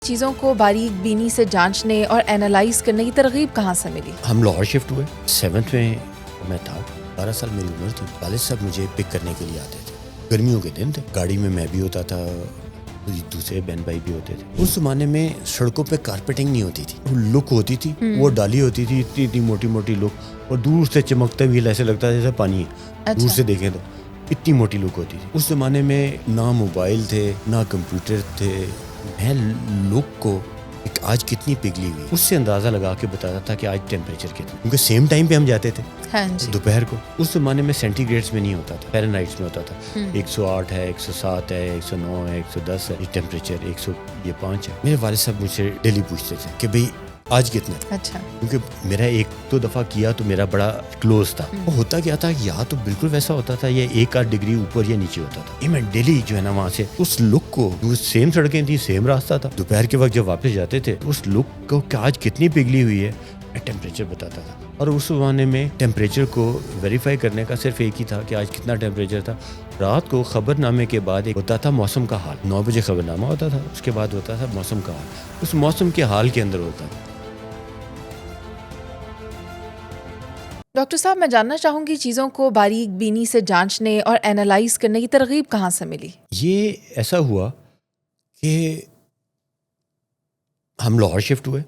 چیزوں کو باریک بینی سے جانچنے اور اینالائز کرنے کی ترغیب کہاں سے ملی؟ ہم لاہور شفٹ ہوئے، 7th میں میں تھا، 12 سال میری عمر تھی۔ والد صاحب مجھے پک کرنے کے لیے آتے تھے، گرمیوں کے دن تھے، گاڑی میں بھی ہوتا تھا، دوسرے بہن بھائی بھی ہوتے تھے۔ اس زمانے میں سڑکوں پہ کارپیٹنگ نہیں ہوتی تھی، لک ہوتی تھی، وہ ڈالی ہوتی تھی، اتنی موٹی موٹی لک، اور دور سے چمکتا بھی ایسے لگتا تھا جیسے پانی ہے، دور سے دیکھیں تو اتنی موٹی لک ہوتی تھی۔ اس زمانے میں نہ موبائل تھے نہ کمپیوٹر تھے، میں لک کو آج کتنی پگھلی ہوئی اس سے اندازہ لگا کے بتاتا تھا کہ آج ٹیمپریچر کتنا، کیونکہ سیم ٹائم پہ ہم جاتے تھے دوپہر کو۔ اس زمانے میں سینٹی گریڈس میں نہیں ہوتا تھا، فیرنہائٹس میں ہوتا تھا، 108 ہے، 107 ہے، 109 ہے، 110 ہے، یہ ٹیمپریچر 105 ہے۔ میرے والد صاحب مجھ سے ڈیلی پوچھتے تھے کہ بھئی آج کتنا ہے، اچھا، کیونکہ میرا ایک دو دفعہ کیا تو میرا بڑا کلوز تھا، وہ ہوتا کیا تھا یا تو بالکل ویسا ہوتا تھا یا 1-8 ڈگری اوپر یا نیچے ہوتا تھا۔ یہ میں ڈیلی جو ہے نا وہاں سے اس لک کو، سیم سڑکیں تھیں، سیم راستہ تھا، دوپہر کے وقت جب واپس جاتے تھے اس لک کو کہ آج کتنی پگھلی ہوئی ہے میں ٹیمپریچر بتاتا تھا۔ اور اس زمانے میں ٹیمپریچر کو ویریفائی کرنے کا صرف ایک ہی تھا کہ آج کتنا ٹیمپریچر تھا۔ رات کو خبر نامے کے بعد ایک ہوتا تھا موسم کا حال، 9 بجے خبر نامہ ہوتا تھا، اس کے بعد ہوتا تھا موسم کا حال، اس موسم کے حال کے اندر ہوتا تھا۔ ڈاکٹر صاحب میں جاننا چاہوں گی چیزوں کو باریک بینی سے جانچنے اور اینالائز کرنے کی ترغیب کہاں سے ملی؟ یہ ایسا ہوا کہ ہم لاہور شفٹ ہوئے،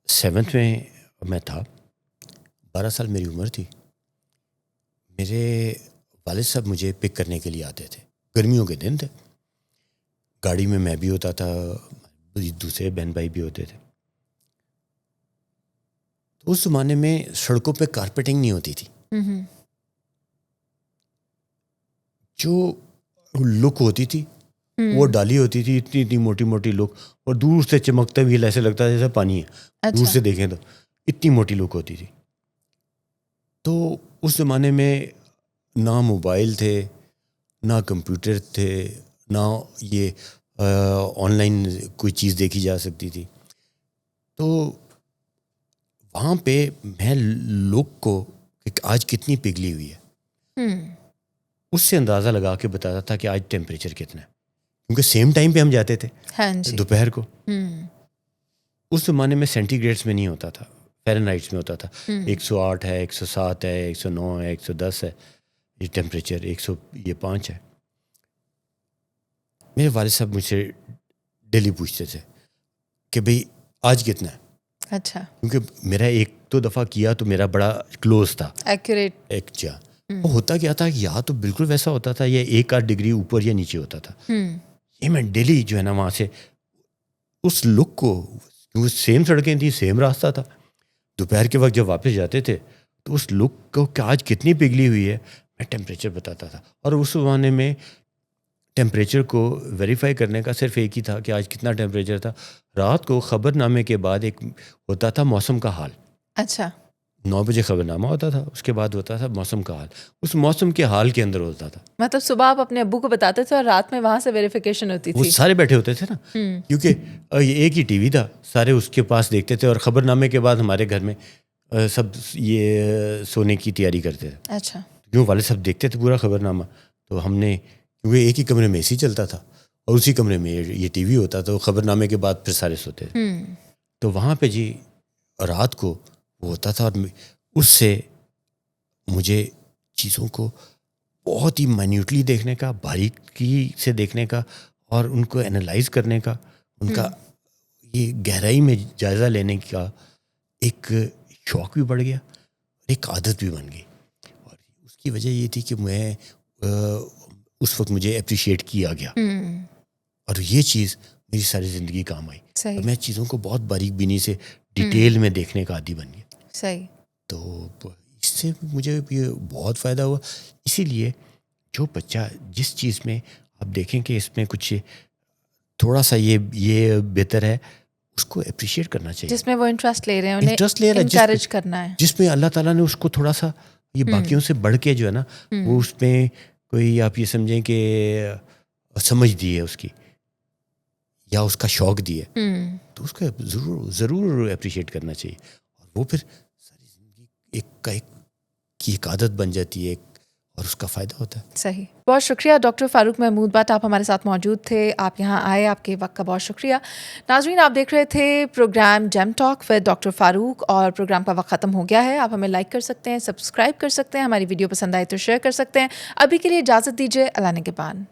7th میں تھا، 12 سال میری عمر تھی۔ میرے والد صاحب مجھے پک کرنے کے لیے آتے تھے، گرمیوں کے دن تھے، گاڑی میں بھی ہوتا تھا، دوسرے بہن بھائی بھی ہوتے تھے۔ تو اس زمانے میں سڑکوں پہ کارپیٹنگ نہیں ہوتی تھی، جو لک ہوتی تھی وہ ڈالی ہوتی تھی، اتنی موٹی موٹی لک، اور دور سے چمکتا بھی ایسے لگتا تھا جیسے پانی ہے، دور سے دیکھیں تو اتنی موٹی لک ہوتی تھی۔ تو اس زمانے میں نہ موبائل تھے نہ کمپیوٹر تھے نہ یہ آن لائن کوئی چیز دیکھی جا سکتی تھی، تو وہاں پہ میں لک کو آج کتنی پگھلی ہوئی ہے اس سے اندازہ لگا کے بتاتا تھا کہ آج ٹیمپریچر کتنا ہے، کیونکہ سیم ٹائم پہ ہم جاتے تھے دوپہر کو۔ اس زمانے میں سینٹی گریڈس میں نہیں ہوتا تھا، فیرنہائٹس میں ہوتا تھا، 108 ہے، 107 ہے، 109 ہے، 110 ہے، یہ ٹیمپریچر 105 ہے۔ میرے والد صاحب مجھ سے ڈیلی پوچھتے تھے کہ بھئی آج کتنا ہے، اچھا، کیونکہ میرا ایک دو دفعہ کیا تو میرا بڑا کلوز تھا، ایکوریٹ، ایک وہ ہوتا کیا تھا یا تو بالکل ویسا ہوتا تھا یا 1-8 ڈگری اوپر یا نیچے ہوتا تھا۔ یہ میں ڈیلی جو ہے نا وہاں سے اس لک کو، سیم سڑکیں تھیں، سیم راستہ تھا، دوپہر کے وقت جب واپس جاتے تھے تو اس لک کو کہ آج کتنی پگھلی ہوئی ہے میں ٹیمپریچر بتاتا تھا۔ اور اس زمانے میں ٹیمپریچر کو ویریفائی کرنے کا صرف ایک ہی تھا کہ آج کتنا ٹیمپریچر تھا۔ رات کو خبر نامے کے بعد ایک ہوتا تھا موسم کا حال، اچھا، 9 بجے خبر نامہ ہوتا تھا، اس کے بعد ہوتا تھا موسم کا حال، اس موسم کے حال کے اندر ہوتا تھا۔ مطلب صبح آپ اپنے ابو کو بتاتے تھے اور رات میں وہاں سے ویریفیکیشن ہوتی وہ تھی؟ سارے بیٹھے ہوتے تھے نا، کیونکہ ایک ہی ٹی وی تھا، سارے اس کے پاس دیکھتے تھے، اور خبر نامے کے بعد ہمارے گھر میں سب یہ سونے کی تیاری کرتے تھے۔ اچھا، کیوں والد صاحب دیکھتے تھے پورا خبر نامہ، تو ہم نے، کیونکہ ایک ہی کمرے میں اے سی چلتا تھا اور اسی کمرے میں یہ ٹی وی ہوتا تھا، خبر نامے کے بعد پھر سارے سوتے تھے۔ تو وہاں پہ جی رات کو وہ ہوتا تھا، اور اس سے مجھے چیزوں کو بہت ہی مائنیوٹلی دیکھنے کا، باریکی سے دیکھنے کا، اور ان کو اینالائز کرنے کا، ان کا یہ گہرائی میں جائزہ لینے کا ایک شوق بھی بڑھ گیا، ایک عادت بھی بن گئی۔ اور اس کی وجہ یہ تھی کہ میں اس وقت مجھے اپریشیٹ کیا گیا، اور یہ چیز میری ساری زندگی کام آئی، اور میں چیزوں کو بہت باریک بینی سے ڈیٹیل میں دیکھنے کا عادی بن گیا۔ صحیح، تو اس سے مجھے یہ بہت فائدہ ہوا۔ اسی لیے جو بچہ جس چیز میں آپ دیکھیں کہ اس میں کچھ تھوڑا سا یہ بہتر ہے، اس کو اپریشیٹ کرنا چاہیے، جس میں وہ انٹرسٹ لے رہے ہیں انہیں انکریج کرنا ہے، جس میں اللہ تعالیٰ نے اس کو تھوڑا سا یہ باقیوں سے بڑھ کے جو ہے نا وہ اس میں کوئی آپ یہ سمجھیں کہ سمجھ دی ہے اس کی، یا اس کا شوق دی ہے، تو اس کو ضرور اپریشیٹ کرنا چاہیے، اور وہ پھر ساری زندگی ایک عادت بن جاتی ہے، اور اس کا فائدہ ہوتا ہے. صحیح. بہت شکریہ ڈاکٹر فاروق محمود بٹ، آپ ہمارے ساتھ موجود تھے، آپ یہاں آئے، آپ کے وقت کا بہت شکریہ. ناظرین، آپ دیکھ رہے تھے program gem talk with doctor Farooq, اور پروگرام کا وقت ختم ہو گیا ہے. آپ ہمیں لائک کر سکتے ہیں، سبسکرائب کر سکتے ہیں، ہماری ویڈیو پسند آئے تو شیئر کر سکتے ہیں. ابھی کے لیے اجازت دیجیے. اللہ نگہبان.